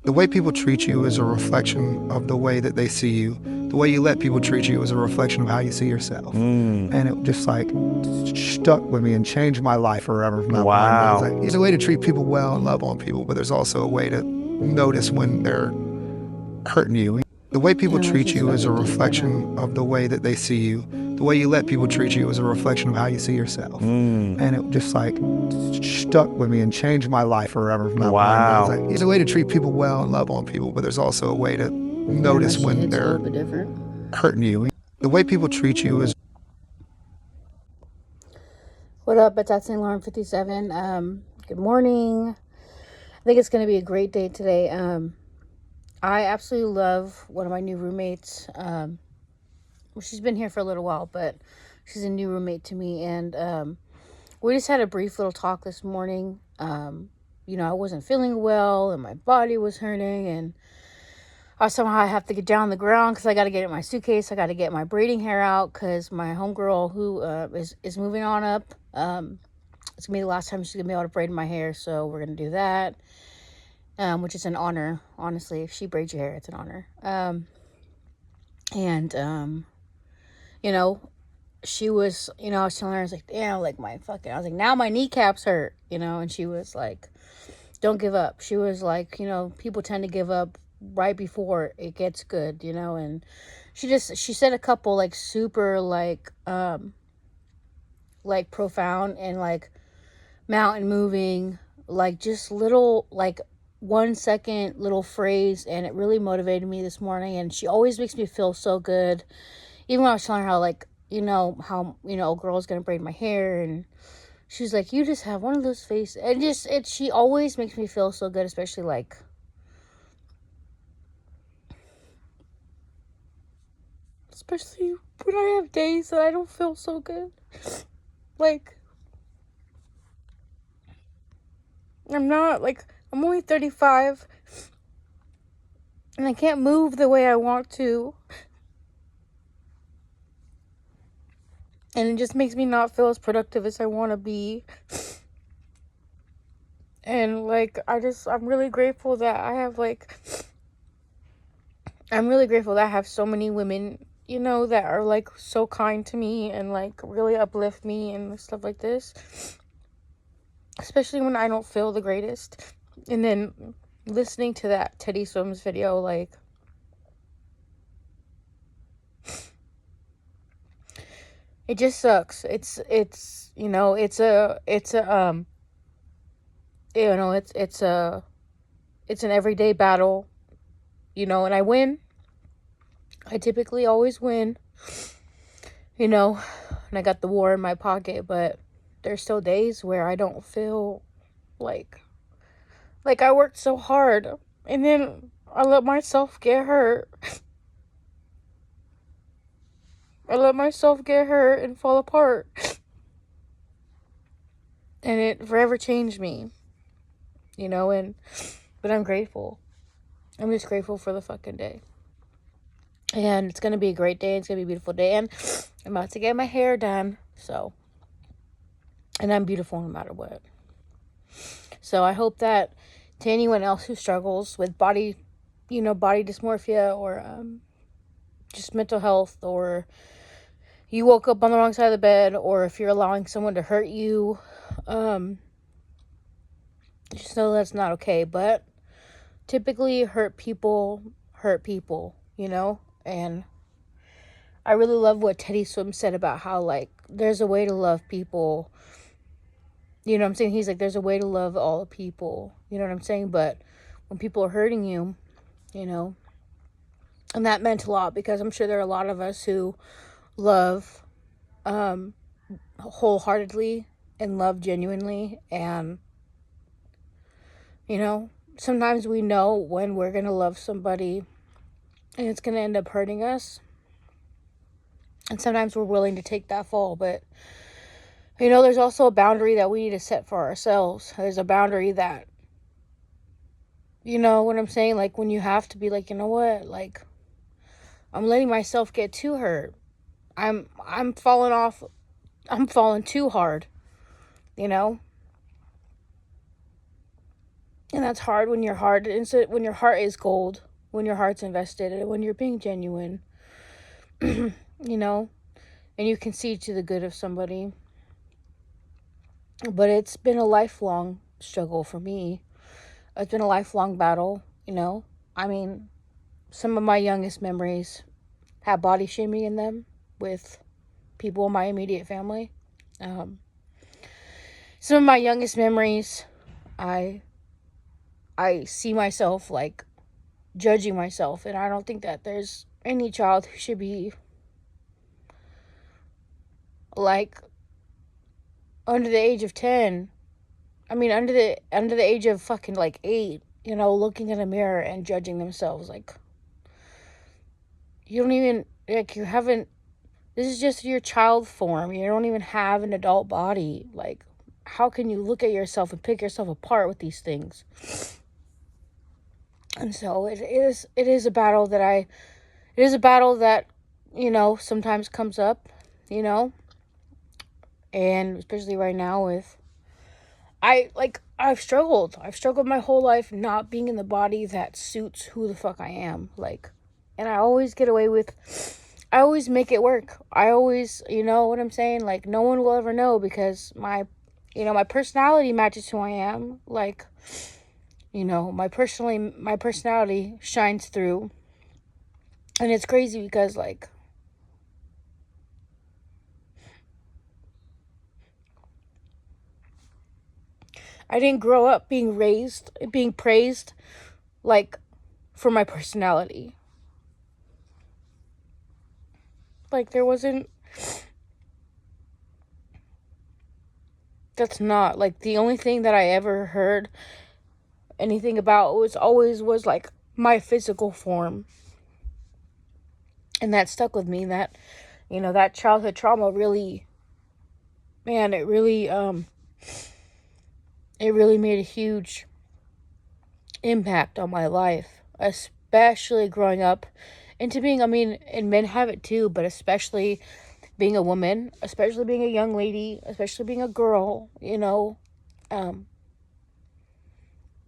The way people treat you is a reflection of the way that they see you. The way you let people treat you is a reflection of how you see yourself. And it just like stuck with me and changed my life forever from that point. Wow. Like, there's a way to treat people well and love on people, but there's also a way to notice when they're hurting you. The way people treat you is a reflection of the way that they see you. The way you let people treat you is a reflection of how you see yourself. And it just like stuck with me and changed my life forever from that Wow. point. Like, there's a way to treat people well and love on people, but there's also a way to notice when they're hurting you. The way people treat you is. What up? It's at St. Lauren 57. Good morning. I think it's going to be a great day today. I absolutely love one of my new roommates. Well, she's been here for a little while, but she's a new roommate to me. And we just had a brief little talk this morning. I wasn't feeling well and my body was hurting. And somehow I have to get down on the ground because I got to get in my suitcase. I got to get my braiding hair out because my homegirl who is moving on up. It's going to be the last time she's going to be able to braid my hair. So we're going to do that. Which is an honor, honestly. If she braids your hair, it's an honor. She was, I was telling her, I was like, damn, like I was like, now my kneecaps hurt, and she was like, don't give up. She was like, people tend to give up right before it gets good, and she said a couple, like, super, like profound and, like, mountain moving, like, just little, like, 1 second little phrase, and it really motivated me this morning. And she always makes me feel so good, even when I was telling her how, like, how a girl's gonna braid my hair, and she's like, you just have one of those faces, and she always makes me feel so good, especially like when I have days that I don't feel so good. Like, I'm only 35 and I can't move the way I want to. And it just makes me not feel as productive as I want to be. And, like, I'm really grateful that I have, I'm really grateful that I have so many women, that are, like, so kind to me and, like, really uplift me and stuff like this. Especially when I don't feel the greatest. And then listening to that Teddy Swims video, like, it just sucks. It's an everyday battle, and I win. I typically always win, and I got the war in my pocket, but there's still days where I don't feel like I worked so hard, and then I let myself get hurt. I let myself get hurt and fall apart. And it forever changed me, but I'm grateful. I'm just grateful for the fucking day. And it's going to be a great day. It's going to be a beautiful day. And I'm about to get my hair done. So, and I'm beautiful no matter what. So I hope that to anyone else who struggles with body dysmorphia, or just mental health, or you woke up on the wrong side of the bed, or if you're allowing someone to hurt you, just know that's not okay. But typically hurt people, and I really love what Teddy Swim said about how, like, there's a way to love people. You know what I'm saying? He's like, there's a way to love all people. You know what I'm saying? But when people are hurting you, and that meant a lot, because I'm sure there are a lot of us who love wholeheartedly and love genuinely. And, sometimes we know when we're going to love somebody and it's going to end up hurting us. And sometimes we're willing to take that fall. But, there's also a boundary that we need to set for ourselves. There's a boundary that, you know what I'm saying? Like, when you have to be like, you know what? Like, I'm letting myself get too hurt. I'm falling off. I'm falling too hard, And that's hard when when your heart is gold, when your heart's invested, and when you're being genuine, you know, and you can see to the good of somebody. But it's been a lifelong struggle for me. It's been a lifelong battle, you know. I mean, some of my youngest memories have body shaming in them with people in my immediate family. Um, some of my youngest memories, I see myself like judging myself, and I don't think that there's any child who should be like under the age of 10. I mean, under the age of fucking like 8, you know, looking in a mirror and judging themselves. Like, you don't even, like, you haven't, this is just your child form. You don't even have an adult body. Like, how can you look at yourself and pick yourself apart with these things? And so it is a battle that you know, sometimes comes up, you know, and especially right now with, I've struggled my whole life not being in the body that suits who the fuck I am, like, and I always make it work. I always, you know what I'm saying, like, no one will ever know because my personality matches who I am, like, you know, my personality shines through. And it's crazy because, like, I didn't grow up being praised, like, for my personality. Like, there wasn't, that's not, like, the only thing that I ever heard anything about was, like, my physical form. And that stuck with me, that, you know, that childhood trauma really, man, it really made a huge impact on my life, especially growing up into being, I mean, and men have it too, but especially being a woman, especially being a young lady, especially being a girl, you know.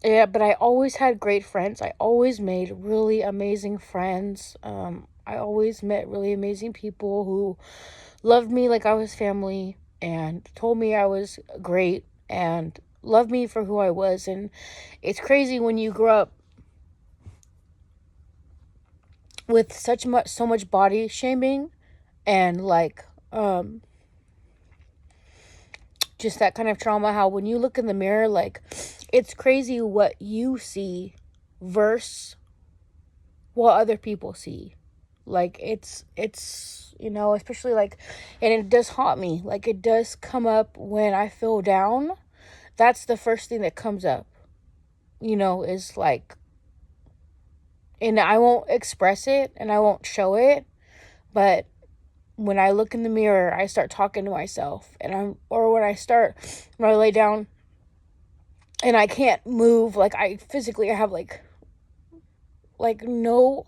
Yeah, but I always had great friends. I always made really amazing friends. I always met really amazing people who loved me like I was family and told me I was great and loved me for who I was. And it's crazy when you grow up with so much body shaming and, like, just that kind of trauma, how when you look in the mirror, like, it's crazy what you see versus what other people see. Like, it's you know, especially, like, and it does haunt me. Like, it does come up when I feel down. That's the first thing that comes up, you know, is like, and I won't express it and I won't show it, but when I look in the mirror, I start talking to myself, and when I lay down and I can't move, like, I have no,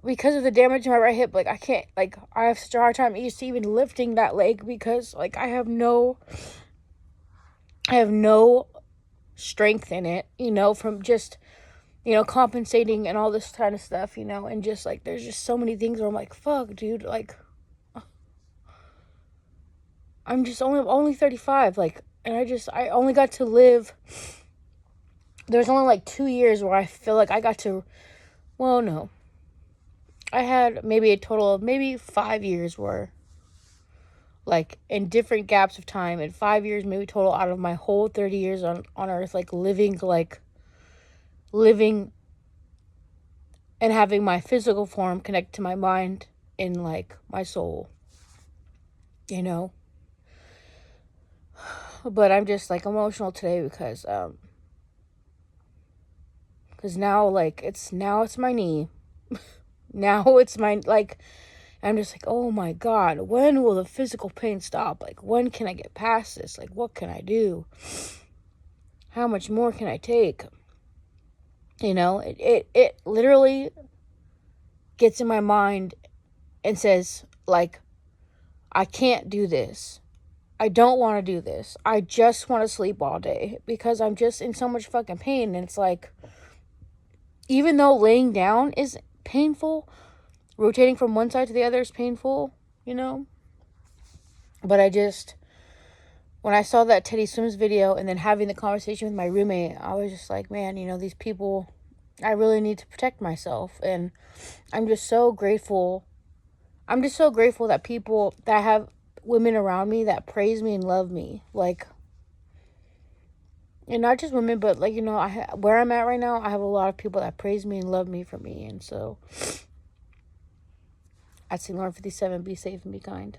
because of the damage to my right hip, like, I can't, like, I have such a hard time even lifting that leg because, like, I have no strength in it, you know, from just, you know, compensating and all this kind of stuff, you know, and just, like, there's just so many things where I'm like, fuck, dude, like, I'm just only 35, like, and I only got to live, there's only, like, 2 years where I feel like I got to, well, no, I had maybe a total of maybe 5 years where, like, in different gaps of time, in 5 years maybe total out of my whole 30 years on earth, like, living and having my physical form connect to my mind and, like, my soul, you know. But I'm just, like, emotional today because now, like, it's my knee. Now it's my, like, I'm just like, oh my God, when will the physical pain stop? Like, when can I get past this? Like, what can I do? How much more can I take? You know, it literally gets in my mind and says, like, I can't do this. I don't want to do this. I just want to sleep all day because I'm just in so much fucking pain. And it's like, even though laying down is painful, rotating from one side to the other is painful, you know? But when I saw that Teddy Swims video and then having the conversation with my roommate, I was just like, man, these people, I really need to protect myself. And I'm just so grateful. I'm just so grateful that I have women around me that praise me and love me. Like, and not just women, but like, where I'm at right now, I have a lot of people that praise me and love me for me. And so, I'd say Lauren 57, be safe and be kind.